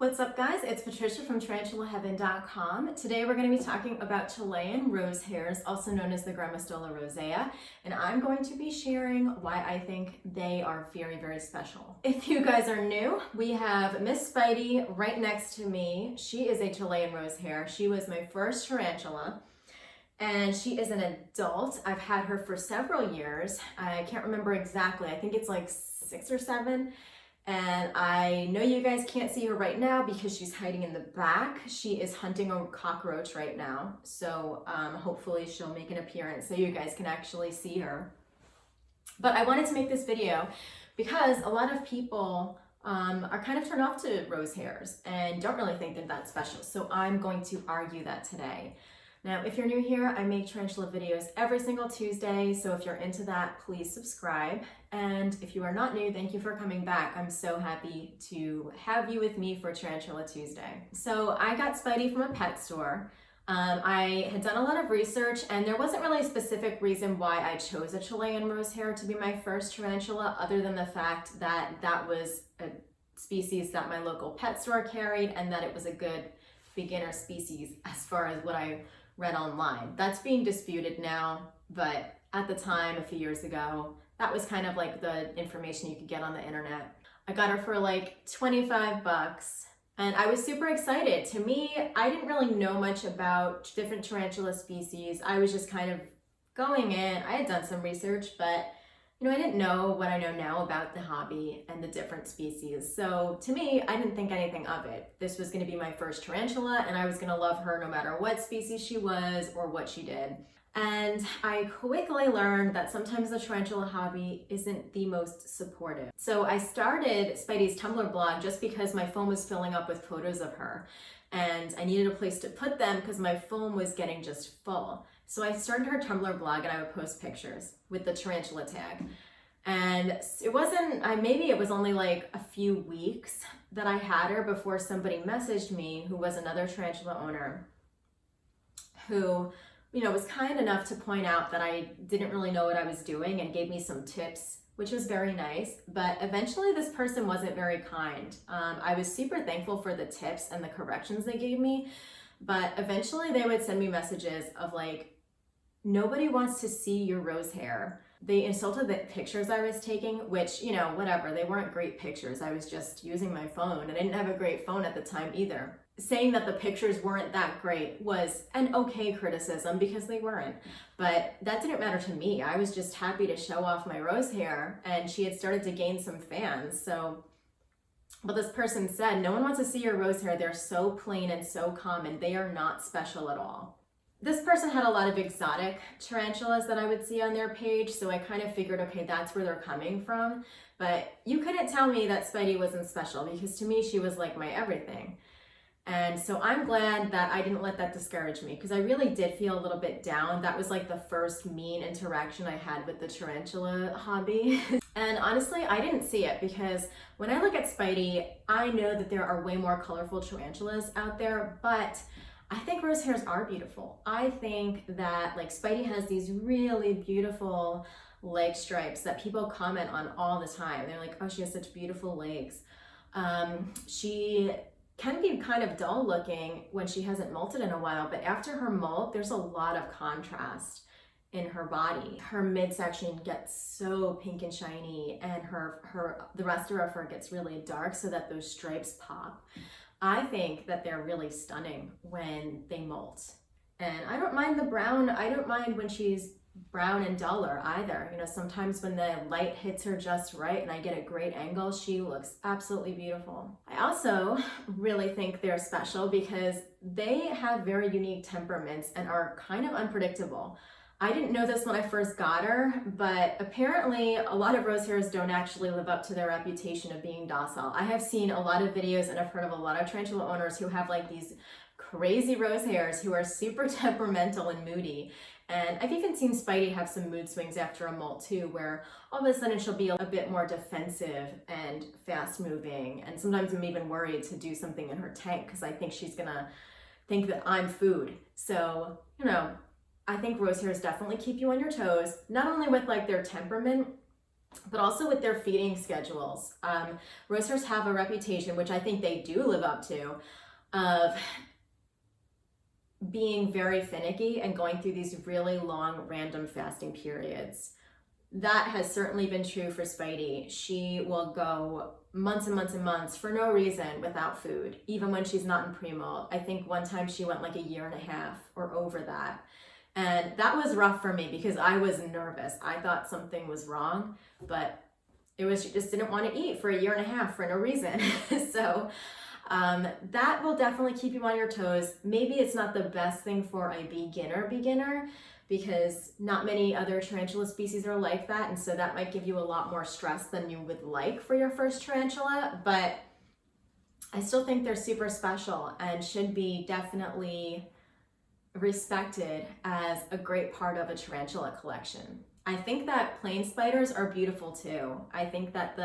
What's up, guys? It's Patricia from TarantulaHeaven.com. Today we're going to be talking about Chilean rose hairs, also known as the Grammostola rosea, and I'm going to be sharing why I think they are very, very special. If you guys are new, we have Miss Spidey right next to me. She is a Chilean rose hair. She was my first tarantula, and she is an adult. I've had her for several years. I can't remember exactly. I think it's like 6 or 7. And I know you guys can't see her right now because she's hiding in the back. She is hunting a cockroach right now. So hopefully she'll make an appearance so you guys can actually see her. But I wanted to make this video because a lot of people are kind of turned off to rose hairs and don't really think they're that special. So I'm going to argue that today. Now, if you're new here, I make tarantula videos every single Tuesday, so if you're into that, please subscribe. And if you are not new, thank you for coming back. I'm so happy to have you with me for Tarantula Tuesday. So I got Spidey from a pet store. I had done a lot of research, and there wasn't really a specific reason why I chose a Chilean rose hair to be my first tarantula, other than the fact that that was a species that my local pet store carried, and that it was a good beginner species as far as what I read online. That's being disputed now, but at the time, a few years ago, that was kind of like the information you could get on the internet. I got her for like 25 bucks, and I was super excited. To me, I didn't really know much about different tarantula species. I was just kind of going in. I had done some research, but I didn't know what I know now about the hobby and the different species. So to me, I didn't think anything of it. This was going to be my first tarantula, and I was going to love her no matter what species she was or what she did. And I quickly learned that sometimes the tarantula hobby isn't the most supportive. So I started Spidey's Tumblr blog just because my phone was filling up with photos of her, and I needed a place to put them because my phone was getting just full. So I started her Tumblr blog, and I would post pictures with the tarantula tag. And it wasn't, maybe it was only like a few weeks that I had her before somebody messaged me who was another tarantula owner who, was kind enough to point out that I didn't really know what I was doing and gave me some tips, which was very nice. But eventually this person wasn't very kind. I was super thankful for the tips and the corrections they gave me, but eventually they would send me messages of like, nobody wants to see your rose hair. They insulted the pictures I was taking, which, whatever, they weren't great pictures. I was just using my phone, and I didn't have a great phone at the time either. Saying that the pictures weren't that great was an okay criticism because they weren't, but that didn't matter to me. I was just happy to show off my rose hair, and she had started to gain some fans. So what this person said, no one wants to see your rose hair. They're so plain and so common. They are not special at all. This person had a lot of exotic tarantulas that I would see on their page, so I kind of figured, okay, that's where they're coming from. But you couldn't tell me that Spidey wasn't special, because to me, she was like my everything. And so I'm glad that I didn't let that discourage me, because I really did feel a little bit down. That was like the first mean interaction I had with the tarantula hobby. And honestly, I didn't see it, because when I look at Spidey, I know that there are way more colorful tarantulas out there, but I think rose hairs are beautiful. I think that like Spidey has these really beautiful leg stripes that people comment on all the time. They're like, oh, she has such beautiful legs. She can be kind of dull looking when she hasn't molted in a while, but after her molt, there's a lot of contrast in her body. Her midsection gets so pink and shiny, and the rest of her fur gets really dark so that those stripes pop. I think that they're really stunning when they molt. And I don't mind the brown. I don't mind when she's brown and duller either. Sometimes when the light hits her just right and I get a great angle, she looks absolutely beautiful. I also really think they're special because they have very unique temperaments and are kind of unpredictable. I didn't know this when I first got her, but apparently a lot of rose hairs don't actually live up to their reputation of being docile. I have seen a lot of videos and I've heard of a lot of tarantula owners who have like these crazy rose hairs who are super temperamental and moody. And I've even seen Spidey have some mood swings after a molt too, where all of a sudden she'll be a bit more defensive and fast moving. And sometimes I'm even worried to do something in her tank because I think she's gonna think that I'm food. So, I think rose hairs definitely keep you on your toes, not only with like their temperament, but also with their feeding schedules. Rosehairs have a reputation, which I think they do live up to, of being very finicky and going through these really long random fasting periods. That has certainly been true for Spidey. She will go months and months and months for no reason without food, even when she's not in pre-molt. I think one time she went like a year and a half or over that. And that was rough for me because I was nervous. I thought something was wrong, but it was, she just didn't want to eat for a year and a half for no reason. So that will definitely keep you on your toes. Maybe it's not the best thing for a beginner, because not many other tarantula species are like that, and so that might give you a lot more stress than you would like for your first tarantula, but I still think they're super special and should be definitely respected as a great part of a tarantula collection. I think that plain spiders are beautiful too. I think that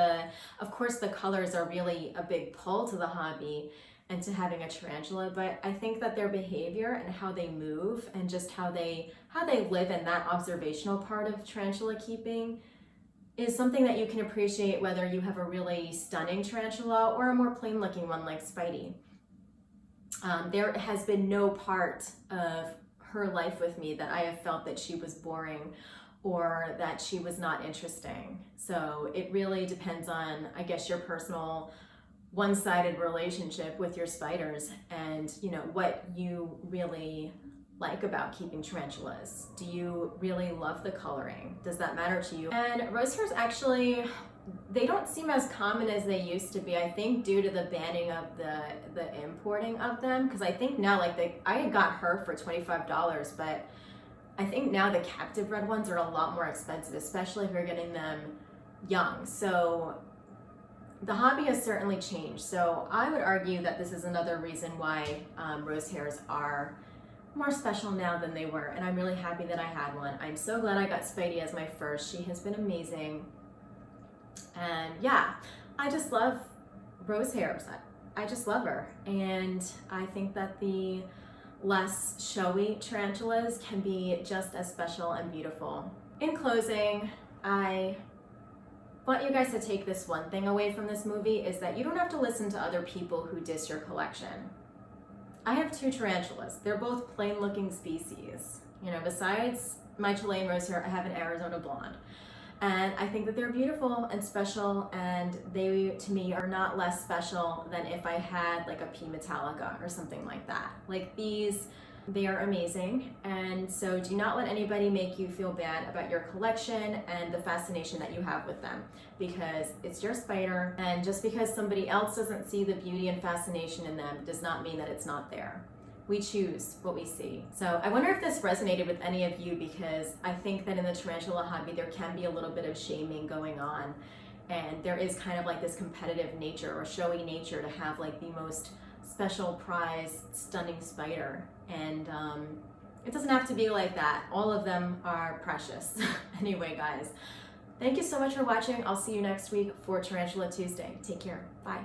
of course the colors are really a big pull to the hobby and to having a tarantula, but I think that their behavior and how they move and just how they live in that observational part of tarantula keeping is something that you can appreciate whether you have a really stunning tarantula or a more plain looking one like Spidey. There has been no part of her life with me that I have felt that she was boring or that she was not interesting. So it really depends on, I guess, your personal one-sided relationship with your spiders and, you know, what you really like about keeping tarantulas. Do you really love the coloring? Does that matter to you? And rosehairs actually, they don't seem as common as they used to be, I think, due to the banning of the importing of them. Because I think now, like, I got her for $25, but I think now the captive bred ones are a lot more expensive, especially if you're getting them young. So the hobby has certainly changed. So I would argue that this is another reason why rosehairs are more special now than they were. And I'm really happy that I had one. I'm so glad I got Spidey as my first. She has been amazing. And yeah, I just love rosehairs. I just love her. And I think that the less showy tarantulas can be just as special and beautiful. In closing, I want you guys to take this one thing away from this movie, is that you don't have to listen to other people who diss your collection. I have two tarantulas. They're both plain looking species. You know, besides my Chilean rosehair, I have an Arizona blonde. And I think that they're beautiful and special, and they, to me, are not less special than if I had like a P Metallica or something like that. Like these, they are amazing, and so do not let anybody make you feel bad about your collection and the fascination that you have with them, because it's your spider, and just because somebody else doesn't see the beauty and fascination in them does not mean that it's not there. We choose what we see. So I wonder if this resonated with any of you, because I think that in the tarantula hobby there can be a little bit of shaming going on, and there is kind of like this competitive nature or showy nature to have like the most special prize stunning spider, and it doesn't have to be like that. All of them are precious. Anyway guys, thank you so much for watching. I'll see you next week for Tarantula Tuesday. Take care. Bye.